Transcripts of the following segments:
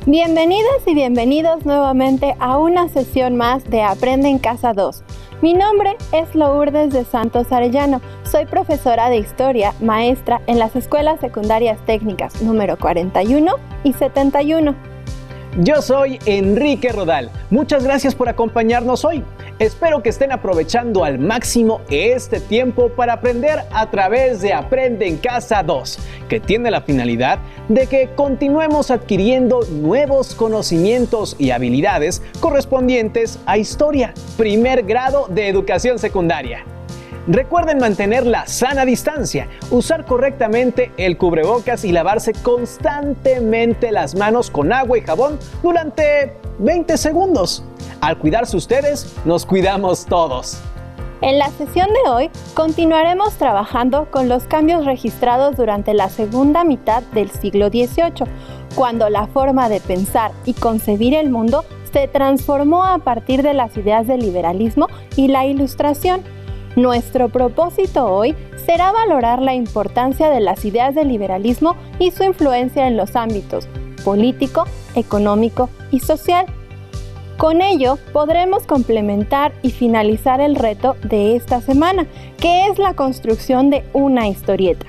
Bienvenidas y bienvenidos nuevamente a una sesión más de Aprende en Casa 2. Mi nombre es Lourdes de Santos Arellano. Soy profesora de Historia, maestra en las Escuelas Secundarias Técnicas número 41 y 71. Yo soy Enrique Rodal. Muchas gracias por acompañarnos hoy. Espero que estén aprovechando al máximo este tiempo para aprender a través de Aprende en Casa 2, que tiene la finalidad de que continuemos adquiriendo nuevos conocimientos y habilidades correspondientes a Historia, primer grado de educación secundaria. Recuerden mantener la sana distancia, usar correctamente el cubrebocas y lavarse constantemente las manos con agua y jabón durante 20 segundos. Al cuidarse ustedes, nos cuidamos todos. En la sesión de hoy continuaremos trabajando con los cambios registrados durante la segunda mitad del siglo XVIII, cuando la forma de pensar y concebir el mundo se transformó a partir de las ideas del liberalismo y la Ilustración. Nuestro propósito hoy será valorar la importancia de las ideas del liberalismo y su influencia en los ámbitos político, económico y social. Con ello, podremos complementar y finalizar el reto de esta semana, que es la construcción de una historieta.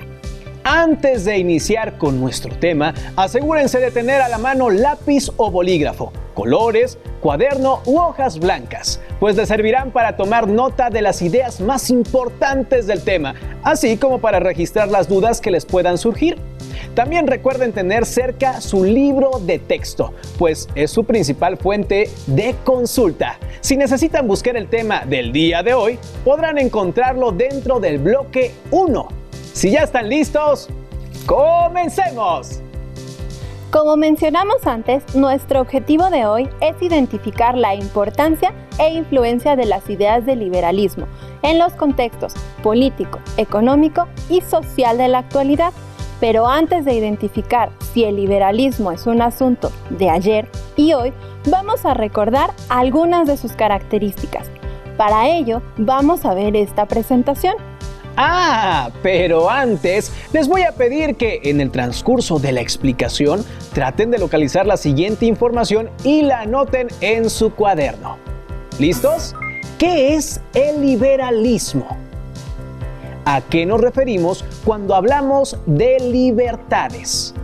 Antes de iniciar con nuestro tema, asegúrense de tener a la mano lápiz o bolígrafo, colores, cuaderno u hojas blancas, pues les servirán para tomar nota de las ideas más importantes del tema, así como para registrar las dudas que les puedan surgir. También recuerden tener cerca su libro de texto, pues es su principal fuente de consulta. Si necesitan buscar el tema del día de hoy, podrán encontrarlo dentro del bloque 1. Si ya están listos, ¡comencemos! Como mencionamos antes, nuestro objetivo de hoy es identificar la importancia e influencia de las ideas del liberalismo en los contextos político, económico y social de la actualidad. Pero antes de identificar si el liberalismo es un asunto de ayer y hoy, vamos a recordar algunas de sus características. Para ello, vamos a ver esta presentación. Pero antes les voy a pedir que en el transcurso de la explicación traten de localizar la siguiente información y la anoten en su cuaderno. ¿Listos? ¿Qué es el liberalismo? ¿A qué nos referimos cuando hablamos de libertades?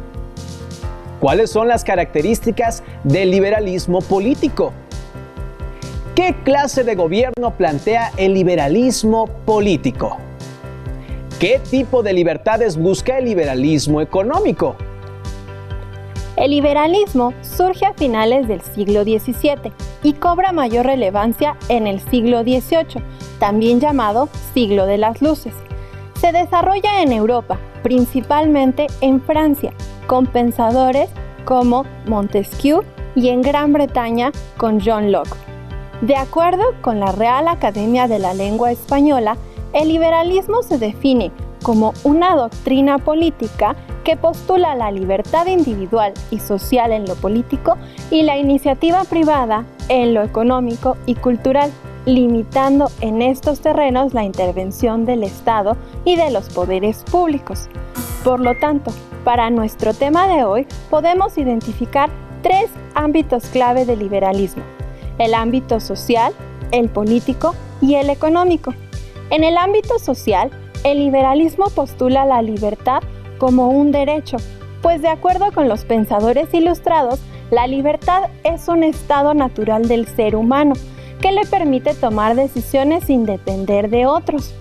¿Cuáles son las características del liberalismo político? ¿Qué clase de gobierno plantea el liberalismo político? ¿Qué tipo de libertades busca el liberalismo económico? El liberalismo surge a finales del siglo XVII y cobra mayor relevancia en el siglo XVIII, también llamado siglo de las luces. Se desarrolla en Europa, principalmente en Francia, con pensadores como Montesquieu y en Gran Bretaña con John Locke. De acuerdo con la Real Academia de la Lengua Española, el liberalismo se define como una doctrina política que postula la libertad individual y social en lo político y la iniciativa privada en lo económico y cultural, limitando en estos terrenos la intervención del Estado y de los poderes públicos. Por lo tanto, para nuestro tema de hoy podemos identificar 3 ámbitos clave del liberalismo: el ámbito social, el político y el económico. En el ámbito social, el liberalismo postula la libertad como un derecho, pues de acuerdo con los pensadores ilustrados, la libertad es un estado natural del ser humano que le permite tomar decisiones sin depender de otros.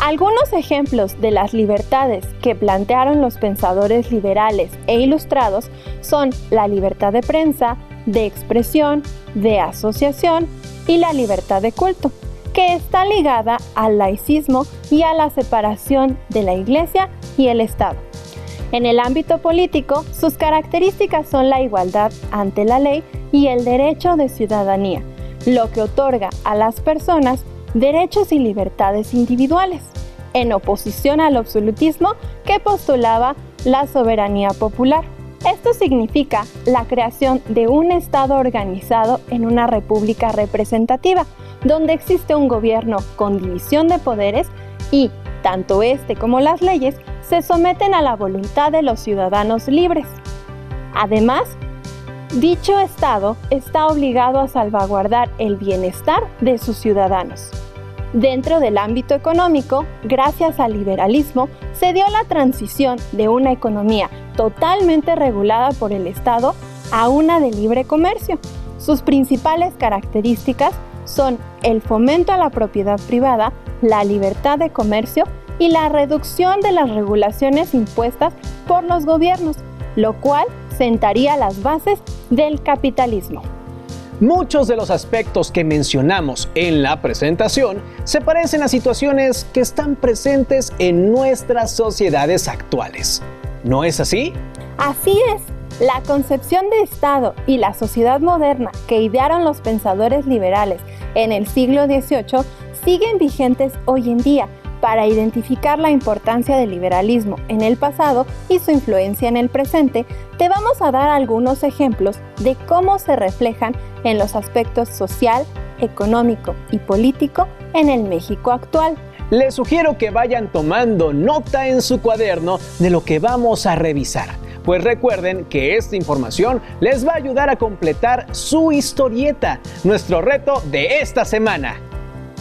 Algunos ejemplos de las libertades que plantearon los pensadores liberales e ilustrados son la libertad de prensa, de expresión, de asociación y la libertad de culto, que está ligada al laicismo y a la separación de la Iglesia y el Estado. En el ámbito político, sus características son la igualdad ante la ley y el derecho de ciudadanía, lo que otorga a las personas derechos y libertades individuales, en oposición al absolutismo que postulaba la soberanía popular. Esto significa la creación de un Estado organizado en una república representativa, donde existe un gobierno con división de poderes y, tanto este como las leyes, se someten a la voluntad de los ciudadanos libres. Además, Dicho Estado está obligado a salvaguardar el bienestar de sus ciudadanos. Dentro del ámbito económico, gracias al liberalismo, se dio la transición de una economía totalmente regulada por el Estado a una de libre comercio. Sus principales características son el fomento a la propiedad privada, la libertad de comercio y la reducción de las regulaciones impuestas por los gobiernos, lo cual sentaría las bases del capitalismo. Muchos de los aspectos que mencionamos en la presentación se parecen a situaciones que están presentes en nuestras sociedades actuales. ¿No es así? Así es. La concepción de Estado y la sociedad moderna que idearon los pensadores liberales en el siglo XVIII siguen vigentes hoy en día. Para identificar la importancia del liberalismo en el pasado y su influencia en el presente, te vamos a dar algunos ejemplos de cómo se reflejan en los aspectos social, económico y político en el México actual. Les sugiero que vayan tomando nota en su cuaderno de lo que vamos a revisar, pues recuerden que esta información les va a ayudar a completar su historieta, nuestro reto de esta semana.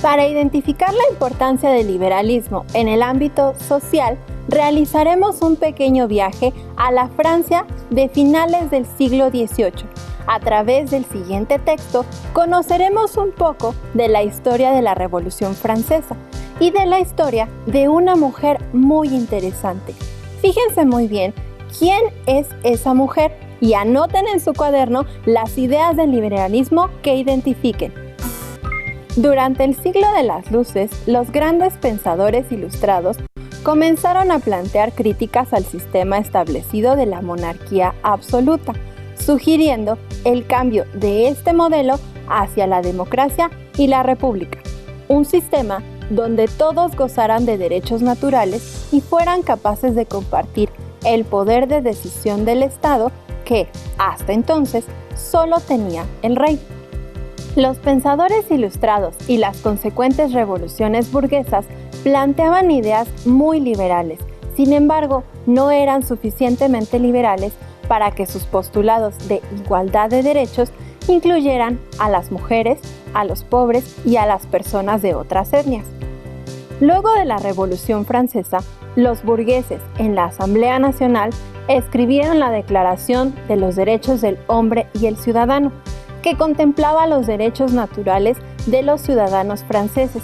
Para identificar la importancia del liberalismo en el ámbito social, realizaremos un pequeño viaje a la Francia de finales del siglo XVIII. A través del siguiente texto, conoceremos un poco de la historia de la Revolución Francesa y de la historia de una mujer muy interesante. Fíjense muy bien quién es esa mujer y anoten en su cuaderno las ideas del liberalismo que identifiquen. Durante el siglo de las luces, los grandes pensadores ilustrados comenzaron a plantear críticas al sistema establecido de la monarquía absoluta, sugiriendo el cambio de este modelo hacia la democracia y la república, un sistema donde todos gozaran de derechos naturales y fueran capaces de compartir el poder de decisión del Estado que, hasta entonces, solo tenía el rey. Los pensadores ilustrados y las consecuentes revoluciones burguesas planteaban ideas muy liberales. Sin embargo, no eran suficientemente liberales para que sus postulados de igualdad de derechos incluyeran a las mujeres, a los pobres y a las personas de otras etnias. Luego de la Revolución Francesa, los burgueses en la Asamblea Nacional escribieron la Declaración de los Derechos del Hombre y el Ciudadano, que contemplaba los derechos naturales de los ciudadanos franceses.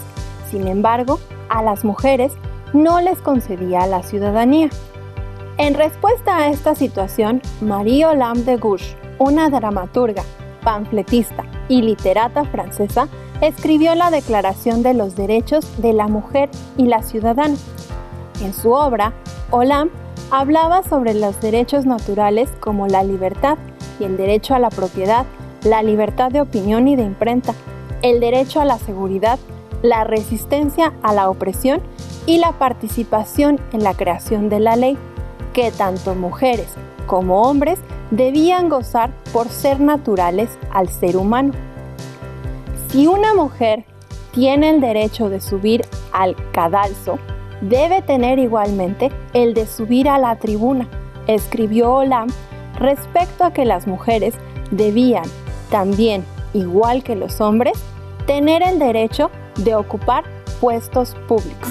Sin embargo, a las mujeres no les concedía la ciudadanía. En respuesta a esta situación, Marie Olympe de Gouges, una dramaturga, panfletista y literata francesa, escribió la Declaración de los Derechos de la Mujer y la Ciudadana. En su obra, Olympe hablaba sobre los derechos naturales como la libertad y el derecho a la propiedad, la libertad de opinión y de imprenta, el derecho a la seguridad, la resistencia a la opresión y la participación en la creación de la ley, que tanto mujeres como hombres debían gozar por ser naturales al ser humano. Si una mujer tiene el derecho de subir al cadalso, debe tener igualmente el de subir a la tribuna, escribió Olympe respecto a que las mujeres debían también, igual que los hombres, tener el derecho de ocupar puestos públicos.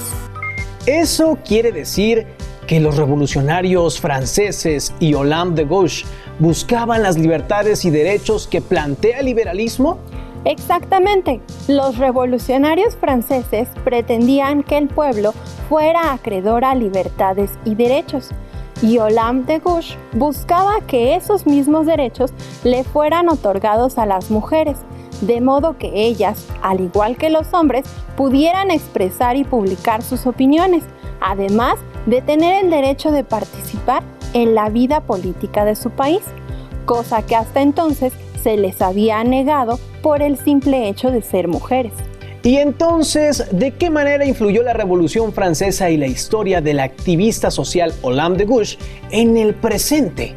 ¿Eso quiere decir que los revolucionarios franceses y Olympe de Gouges buscaban las libertades y derechos que plantea el liberalismo? Exactamente. Los revolucionarios franceses pretendían que el pueblo fuera acreedor a libertades y derechos, y Olympe de Gouges buscaba que esos mismos derechos le fueran otorgados a las mujeres, de modo que ellas, al igual que los hombres, pudieran expresar y publicar sus opiniones, además de tener el derecho de participar en la vida política de su país, cosa que hasta entonces se les había negado por el simple hecho de ser mujeres. Y entonces, ¿de qué manera influyó la Revolución Francesa y la historia de la activista social Olympe de Gouges en el presente?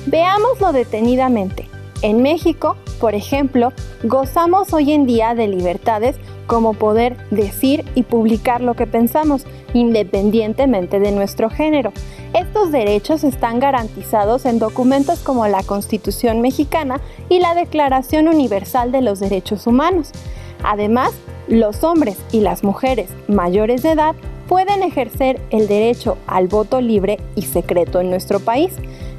Veámoslo detenidamente. En México, por ejemplo, gozamos hoy en día de libertades como poder decir y publicar lo que pensamos, independientemente de nuestro género. Estos derechos están garantizados en documentos como la Constitución Mexicana y la Declaración Universal de los Derechos Humanos. Además, los hombres y las mujeres mayores de edad pueden ejercer el derecho al voto libre y secreto en nuestro país,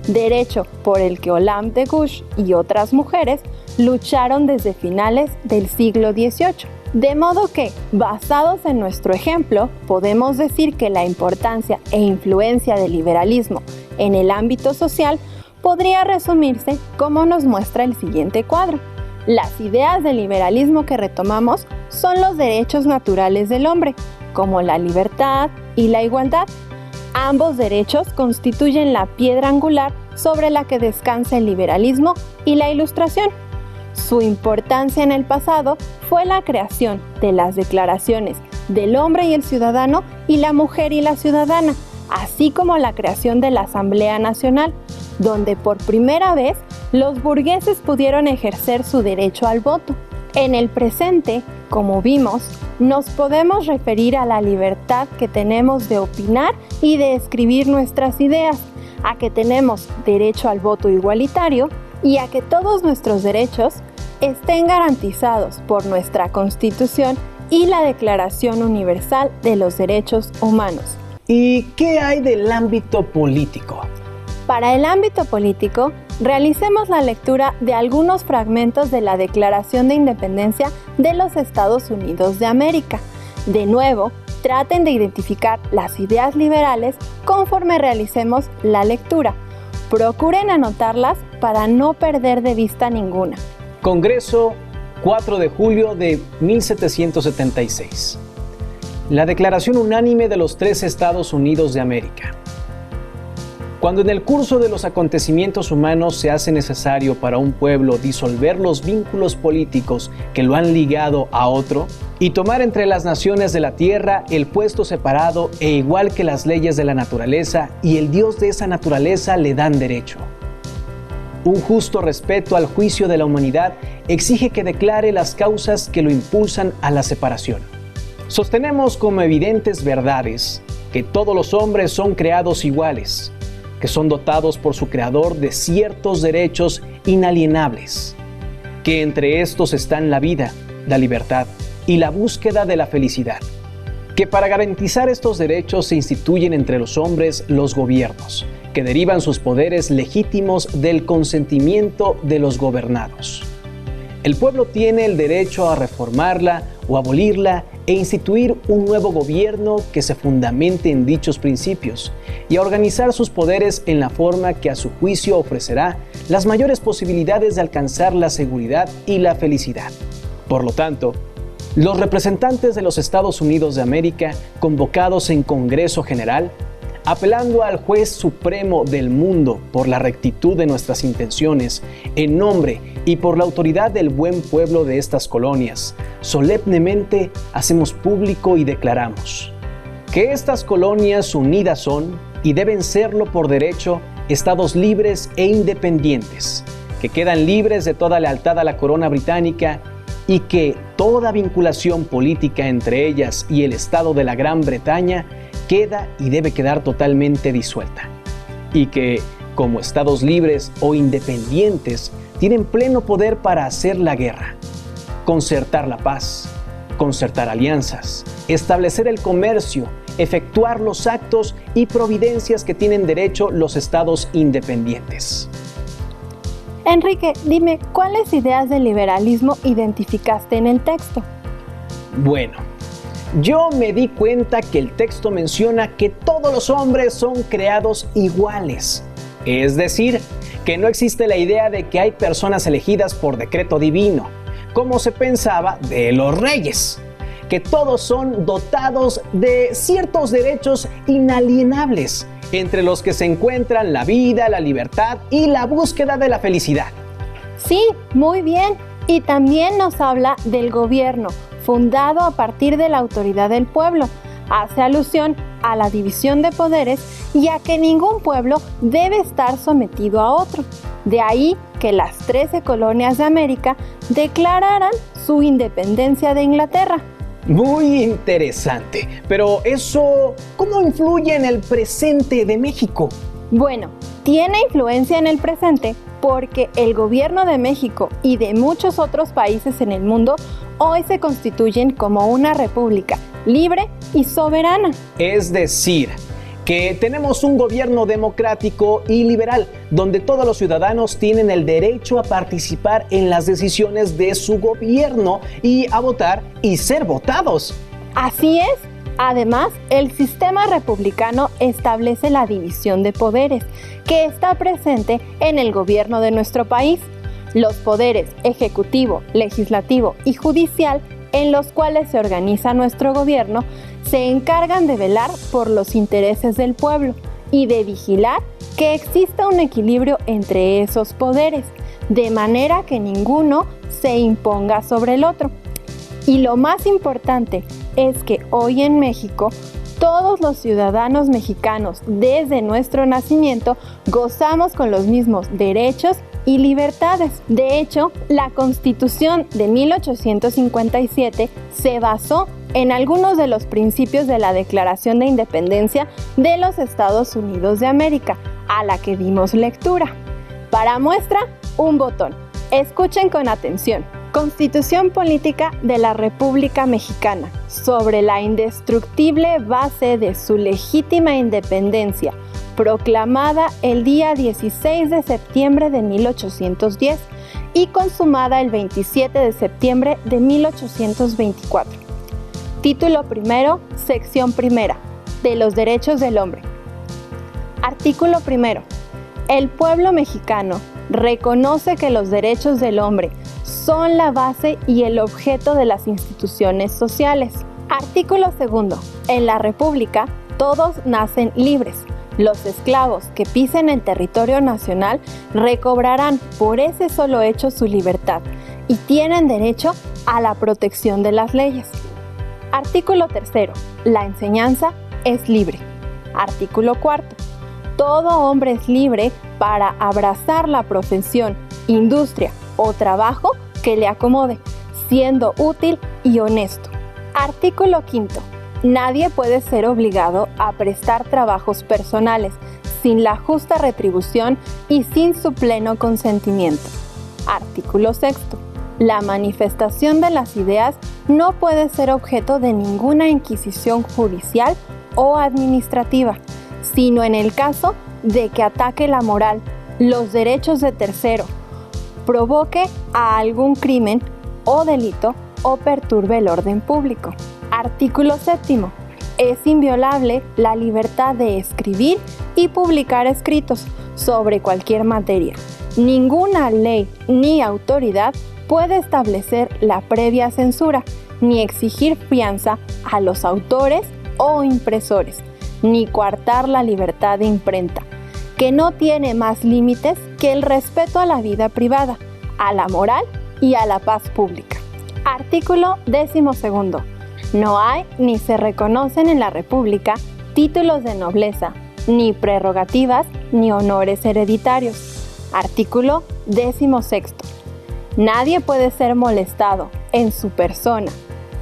derecho por el que Olympe de Gouges y otras mujeres lucharon desde finales del siglo XVIII. De modo que, basados en nuestro ejemplo, podemos decir que la importancia e influencia del liberalismo en el ámbito social podría resumirse como nos muestra el siguiente cuadro. Las ideas del liberalismo que retomamos son los derechos naturales del hombre, como la libertad y la igualdad. Ambos derechos constituyen la piedra angular sobre la que descansa el liberalismo y la Ilustración. Su importancia en el pasado fue la creación de las declaraciones del hombre y el ciudadano y la mujer y la ciudadana, así como la creación de la Asamblea Nacional, donde por primera vez los burgueses pudieron ejercer su derecho al voto. En el presente, como vimos, nos podemos referir a la libertad que tenemos de opinar y de escribir nuestras ideas, a que tenemos derecho al voto igualitario y a que todos nuestros derechos estén garantizados por nuestra Constitución y la Declaración Universal de los Derechos Humanos. ¿Y qué hay del ámbito político? Para el ámbito político, realicemos la lectura de algunos fragmentos de la Declaración de Independencia de los Estados Unidos de América. De nuevo, traten de identificar las ideas liberales conforme realicemos la lectura. Procuren anotarlas para no perder de vista ninguna. Congreso, 4 de julio de 1776. La Declaración Unánime de los 3 Estados Unidos de América. Cuando en el curso de los acontecimientos humanos se hace necesario para un pueblo disolver los vínculos políticos que lo han ligado a otro y tomar entre las naciones de la tierra el puesto separado e igual que las leyes de la naturaleza y el Dios de esa naturaleza le dan derecho. Un justo respeto al juicio de la humanidad exige que declare las causas que lo impulsan a la separación. Sostenemos como evidentes verdades que todos los hombres son creados iguales, que son dotados por su Creador de ciertos derechos inalienables, que entre estos están la vida, la libertad y la búsqueda de la felicidad, que para garantizar estos derechos se instituyen entre los hombres los gobiernos, que derivan sus poderes legítimos del consentimiento de los gobernados. El pueblo tiene el derecho a reformarla o abolirla e instituir un nuevo gobierno que se fundamente en dichos principios y a organizar sus poderes en la forma que a su juicio ofrecerá las mayores posibilidades de alcanzar la seguridad y la felicidad. Por lo tanto, los representantes de los Estados Unidos de América, convocados en Congreso General, apelando al Juez Supremo del mundo por la rectitud de nuestras intenciones, en nombre y por la autoridad del buen pueblo de estas colonias, solemnemente hacemos público y declaramos que estas colonias unidas son, y deben serlo por derecho, estados libres e independientes, que quedan libres de toda lealtad a la corona británica y que toda vinculación política entre ellas y el Estado de la Gran Bretaña queda y debe quedar totalmente disuelta, y que, como estados libres o independientes, tienen pleno poder para hacer la guerra, concertar la paz, concertar alianzas, establecer el comercio, efectuar los actos y providencias que tienen derecho los estados independientes. Enrique, dime, ¿cuáles ideas del liberalismo identificaste en el texto? Bueno, yo me di cuenta que el texto menciona que todos los hombres son creados iguales. Es decir, que no existe la idea de que hay personas elegidas por decreto divino, como se pensaba de los reyes, que todos son dotados de ciertos derechos inalienables, entre los que se encuentran la vida, la libertad y la búsqueda de la felicidad. Sí, muy bien. Y también nos habla del gobierno, fundado a partir de la autoridad del pueblo. Hace alusión a la división de poderes y a que ningún pueblo debe estar sometido a otro. De ahí que las 13 colonias de América declararan su independencia de Inglaterra. Muy interesante. Pero eso, ¿cómo influye en el presente de México? Bueno, tiene influencia en el presente porque el gobierno de México y de muchos otros países en el mundo hoy se constituyen como una república libre y soberana. Es decir, que tenemos un gobierno democrático y liberal, donde todos los ciudadanos tienen el derecho a participar en las decisiones de su gobierno y a votar y ser votados. Así es. Además, el sistema republicano establece la división de poderes, que está presente en el gobierno de nuestro país. Los poderes ejecutivo, legislativo y judicial, en los cuales se organiza nuestro gobierno, se encargan de velar por los intereses del pueblo y de vigilar que exista un equilibrio entre esos poderes, de manera que ninguno se imponga sobre el otro. Y lo más importante es que hoy en México, todos los ciudadanos mexicanos desde nuestro nacimiento gozamos con los mismos derechos y libertades. De hecho, la Constitución de 1857 se basó en algunos de los principios de la Declaración de Independencia de los Estados Unidos de América, a la que dimos lectura. Para muestra, un botón. Escuchen con atención. Constitución Política de la República Mexicana, sobre la indestructible base de su legítima independencia, proclamada el día 16 de septiembre de 1810 y consumada el 27 de septiembre de 1824. Título primero, sección primera, de los derechos del hombre. Artículo primero. El pueblo mexicano reconoce que los derechos del hombre son la base y el objeto de las instituciones sociales. Artículo segundo. En la República, todos nacen libres. Los esclavos que pisen el territorio nacional recobrarán por ese solo hecho su libertad y tienen derecho a la protección de las leyes. Artículo tercero. La enseñanza es libre. Artículo cuarto. Todo hombre es libre para abrazar la profesión, industria o trabajo que le acomode, siendo útil y honesto. Artículo quinto. Nadie puede ser obligado a prestar trabajos personales sin la justa retribución y sin su pleno consentimiento. Artículo sexto. La manifestación de las ideas no puede ser objeto de ninguna inquisición judicial o administrativa, sino en el caso de que ataque la moral, los derechos de tercero, provoque a algún crimen o delito o perturbe el orden público. Artículo séptimo. Es inviolable la libertad de escribir y publicar escritos sobre cualquier materia. Ninguna ley ni autoridad puede establecer la previa censura, ni exigir fianza a los autores o impresores, ni coartar la libertad de imprenta, que no tiene más límites que el respeto a la vida privada, a la moral y a la paz pública. Artículo 12. No hay ni se reconocen en la República títulos de nobleza, ni prerrogativas, ni honores hereditarios. Artículo 16. Nadie puede ser molestado en su persona,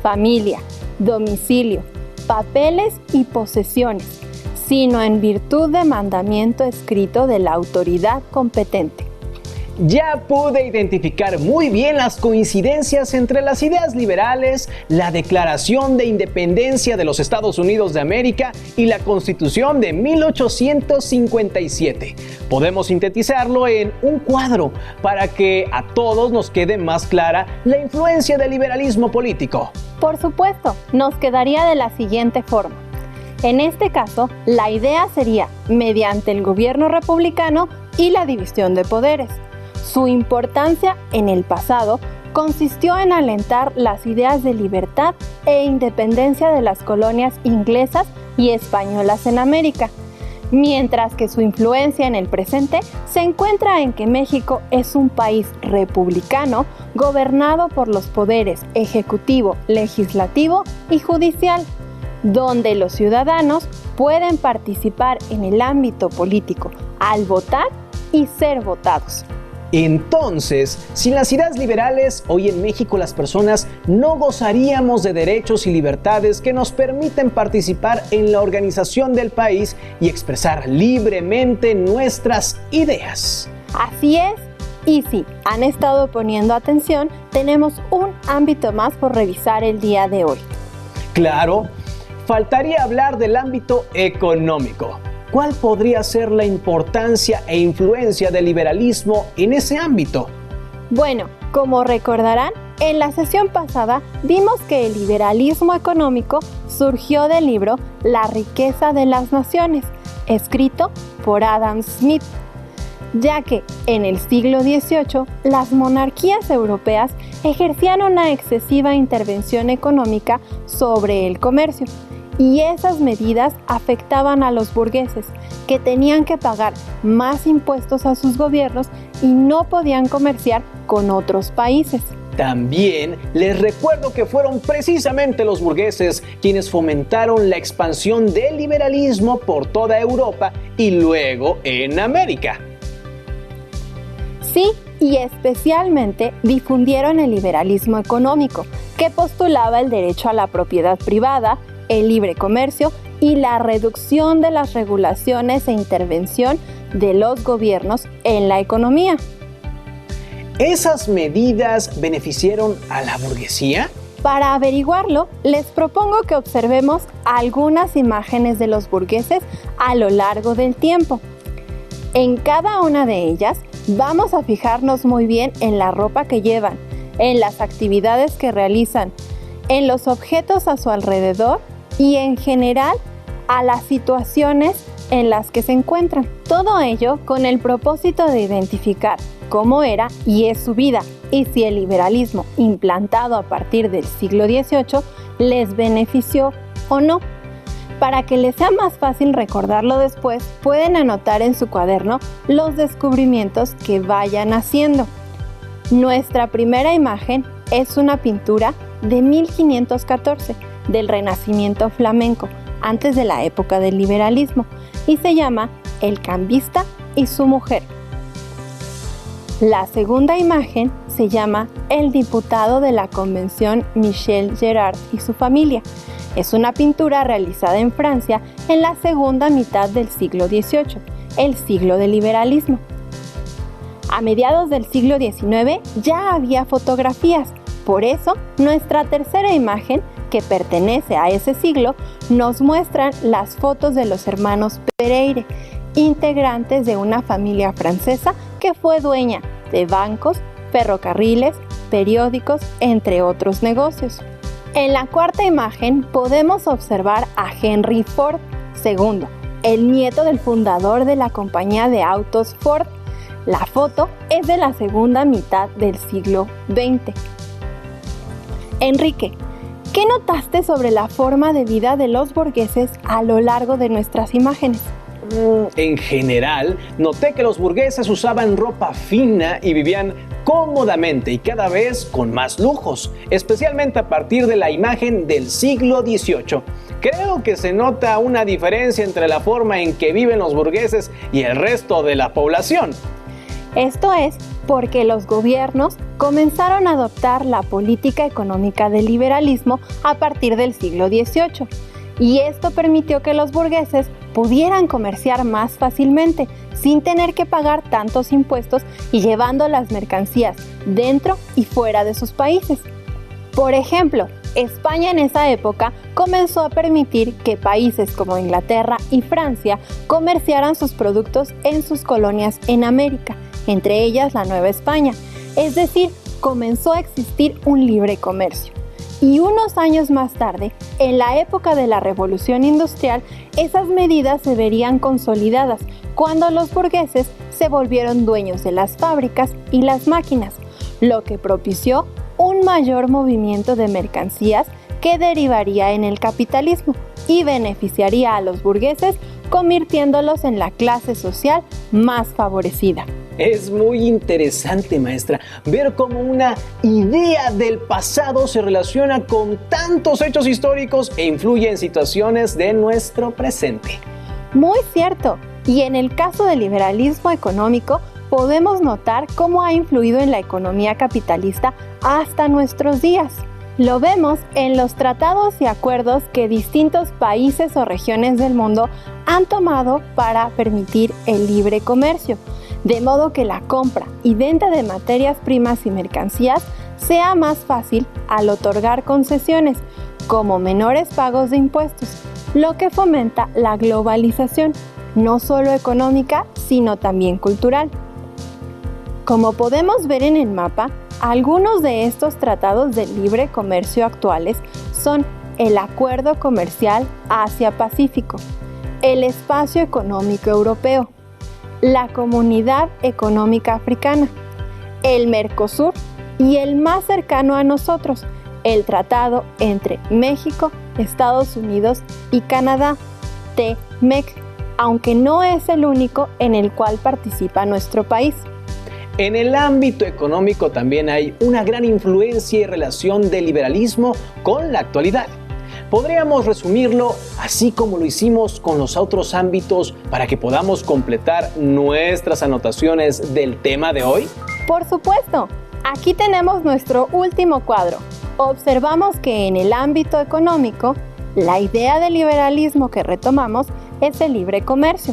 familia, domicilio, papeles y posesiones, sino en virtud de mandamiento escrito de la autoridad competente. Ya pude identificar muy bien las coincidencias entre las ideas liberales, la Declaración de Independencia de los Estados Unidos de América y la Constitución de 1857. Podemos sintetizarlo en un cuadro para que a todos nos quede más clara la influencia del liberalismo político. Por supuesto, nos quedaría de la siguiente forma. En este caso, la idea sería mediante el gobierno republicano y la división de poderes. Su importancia en el pasado consistió en alentar las ideas de libertad e independencia de las colonias inglesas y españolas en América, mientras que su influencia en el presente se encuentra en que México es un país republicano gobernado por los poderes ejecutivo, legislativo y judicial, donde los ciudadanos pueden participar en el ámbito político al votar y ser votados. Entonces, sin las ideas liberales, hoy en México las personas no gozaríamos de derechos y libertades que nos permiten participar en la organización del país y expresar libremente nuestras ideas. Así es, y si han estado poniendo atención, tenemos un ámbito más por revisar el día de hoy. Claro, faltaría hablar del ámbito económico. ¿Cuál podría ser la importancia e influencia del liberalismo en ese ámbito? Bueno, como recordarán, en la sesión pasada vimos que el liberalismo económico surgió del libro La riqueza de las naciones, escrito por Adam Smith, ya que en el siglo XVIII las monarquías europeas ejercían una excesiva intervención económica sobre el comercio. Y esas medidas afectaban a los burgueses, que tenían que pagar más impuestos a sus gobiernos y no podían comerciar con otros países. También les recuerdo que fueron precisamente los burgueses quienes fomentaron la expansión del liberalismo por toda Europa y luego en América. Sí, y especialmente difundieron el liberalismo económico, que postulaba el derecho a la propiedad privada, el libre comercio y la reducción de las regulaciones e intervención de los gobiernos en la economía. ¿Esas medidas beneficiaron a la burguesía? Para averiguarlo, les propongo que observemos algunas imágenes de los burgueses a lo largo del tiempo. En cada una de ellas, vamos a fijarnos muy bien en la ropa que llevan, en las actividades que realizan, en los objetos a su alrededor y en general a las situaciones en las que se encuentran. Todo ello con el propósito de identificar cómo era y es su vida y si el liberalismo implantado a partir del siglo XVIII les benefició o no. Para que les sea más fácil recordarlo después, pueden anotar en su cuaderno los descubrimientos que vayan haciendo. Nuestra primera imagen es una pintura de 1514 del Renacimiento flamenco, antes de la época del liberalismo, y se llama El cambista y su mujer. La segunda imagen se llama El diputado de la Convención Michel Gerard y su familia. Es una pintura realizada en Francia en la segunda mitad del siglo XVIII, el siglo del liberalismo. A mediados del siglo XIX ya había fotografías, por eso nuestra tercera imagen, que pertenece a ese siglo, nos muestran las fotos de los hermanos Pereire, integrantes de una familia francesa que fue dueña de bancos, ferrocarriles, periódicos, entre otros negocios. En la cuarta imagen podemos observar a Henry Ford II, el nieto del fundador de la compañía de autos Ford. La foto es de la segunda mitad del siglo XX. Enrique, ¿qué notaste sobre la forma de vida de los burgueses a lo largo de nuestras imágenes? En general, noté que los burgueses usaban ropa fina y vivían cómodamente y cada vez con más lujos, especialmente a partir de la imagen del siglo XVIII. Creo que se nota una diferencia entre la forma en que viven los burgueses y el resto de la población. Esto es porque los gobiernos comenzaron a adoptar la política económica del liberalismo a partir del siglo XVIII, y esto permitió que los burgueses pudieran comerciar más fácilmente, sin tener que pagar tantos impuestos y llevando las mercancías dentro y fuera de sus países. Por ejemplo, España en esa época comenzó a permitir que países como Inglaterra y Francia comerciaran sus productos en sus colonias en América, entre ellas la Nueva España, es decir, comenzó a existir un libre comercio. Y unos años más tarde, en la época de la Revolución Industrial, esas medidas se verían consolidadas cuando los burgueses se volvieron dueños de las fábricas y las máquinas, lo que propició un mayor movimiento de mercancías que derivaría en el capitalismo y beneficiaría a los burgueses, convirtiéndolos en la clase social más favorecida. Es muy interesante, maestra, ver cómo una idea del pasado se relaciona con tantos hechos históricos e influye en situaciones de nuestro presente. Muy cierto. Y en el caso del liberalismo económico, podemos notar cómo ha influido en la economía capitalista hasta nuestros días. Lo vemos en los tratados y acuerdos que distintos países o regiones del mundo han tomado para permitir el libre comercio, de modo que la compra y venta de materias primas y mercancías sea más fácil al otorgar concesiones, como menores pagos de impuestos, lo que fomenta la globalización, no solo económica, sino también cultural. Como podemos ver en el mapa, algunos de estos tratados de libre comercio actuales son el Acuerdo Comercial Asia-Pacífico, el Espacio Económico Europeo, la Comunidad Económica Africana, el Mercosur y el más cercano a nosotros, el Tratado entre México, Estados Unidos y Canadá, TMEC, aunque no es el único en el cual participa nuestro país. En el ámbito económico también hay una gran influencia y relación del liberalismo con la actualidad. Podríamos resumirlo así como lo hicimos con los otros ámbitos para que podamos completar nuestras anotaciones del tema de hoy. Por supuesto, aquí tenemos nuestro último cuadro. Observamos que en el ámbito económico, la idea del liberalismo que retomamos es el libre comercio.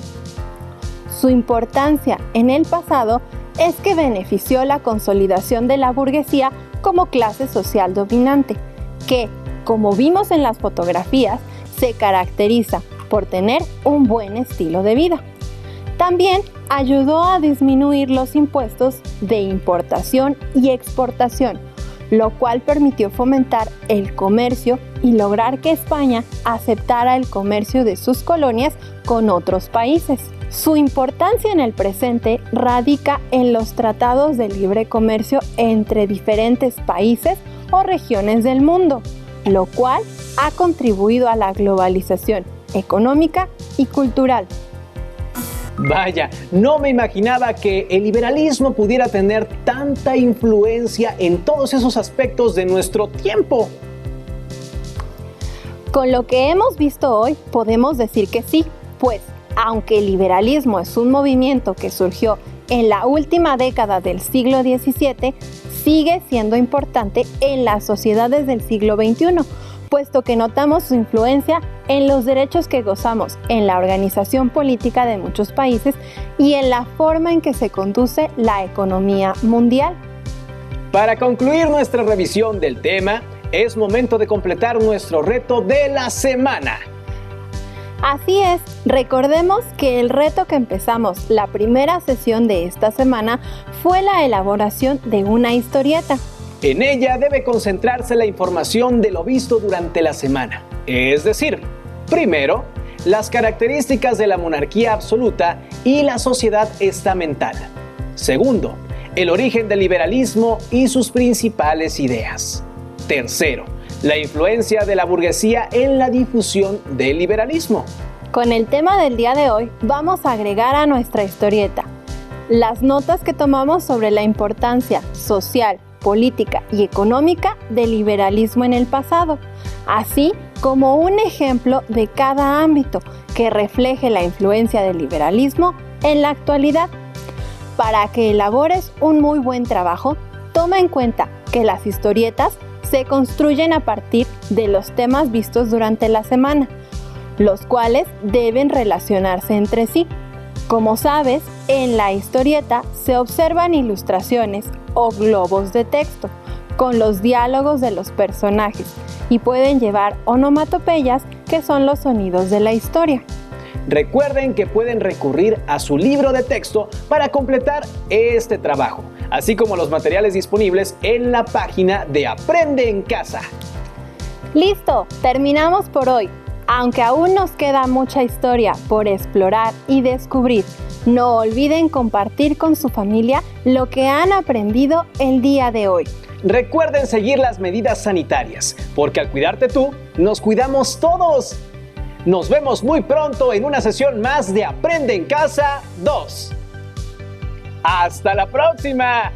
Su importancia en el pasado es que benefició la consolidación de la burguesía como clase social dominante, que, como vimos en las fotografías, se caracteriza por tener un buen estilo de vida. También ayudó a disminuir los impuestos de importación y exportación, lo cual permitió fomentar el comercio y lograr que España aceptara el comercio de sus colonias con otros países. Su importancia en el presente radica en los tratados de libre comercio entre diferentes países o regiones del mundo, lo cual ha contribuido a la globalización económica y cultural. Vaya, no me imaginaba que el liberalismo pudiera tener tanta influencia en todos esos aspectos de nuestro tiempo. Con lo que hemos visto hoy, podemos decir que sí, pues aunque el liberalismo es un movimiento que surgió en la última década del siglo XVII, sigue siendo importante en las sociedades del siglo XXI, puesto que notamos su influencia en los derechos que gozamos en la organización política de muchos países y en la forma en que se conduce la economía mundial. Para concluir nuestra revisión del tema, es momento de completar nuestro reto de la semana. Así es, recordemos que el reto que empezamos la primera sesión de esta semana fue la elaboración de una historieta. En ella debe concentrarse la información de lo visto durante la semana, es decir, primero, las características de la monarquía absoluta y la sociedad estamental. Segundo, el origen del liberalismo y sus principales ideas. Tercero, la influencia de la burguesía en la difusión del liberalismo. Con el tema del día de hoy, vamos a agregar a nuestra historieta las notas que tomamos sobre la importancia social, política y económica del liberalismo en el pasado, así como un ejemplo de cada ámbito que refleje la influencia del liberalismo en la actualidad. Para que elabores un muy buen trabajo, toma en cuenta que las historietas se construyen a partir de los temas vistos durante la semana, los cuales deben relacionarse entre sí. Como sabes, en la historieta se observan ilustraciones o globos de texto con los diálogos de los personajes y pueden llevar onomatopeyas, que son los sonidos de la historia. Recuerden que pueden recurrir a su libro de texto para completar este trabajo, así como los materiales disponibles en la página de Aprende en Casa. ¡Listo! Terminamos por hoy. Aunque aún nos queda mucha historia por explorar y descubrir, no olviden compartir con su familia lo que han aprendido el día de hoy. Recuerden seguir las medidas sanitarias, porque al cuidarte tú, nos cuidamos todos. Nos vemos muy pronto en una sesión más de Aprende en Casa 2. ¡Hasta la próxima!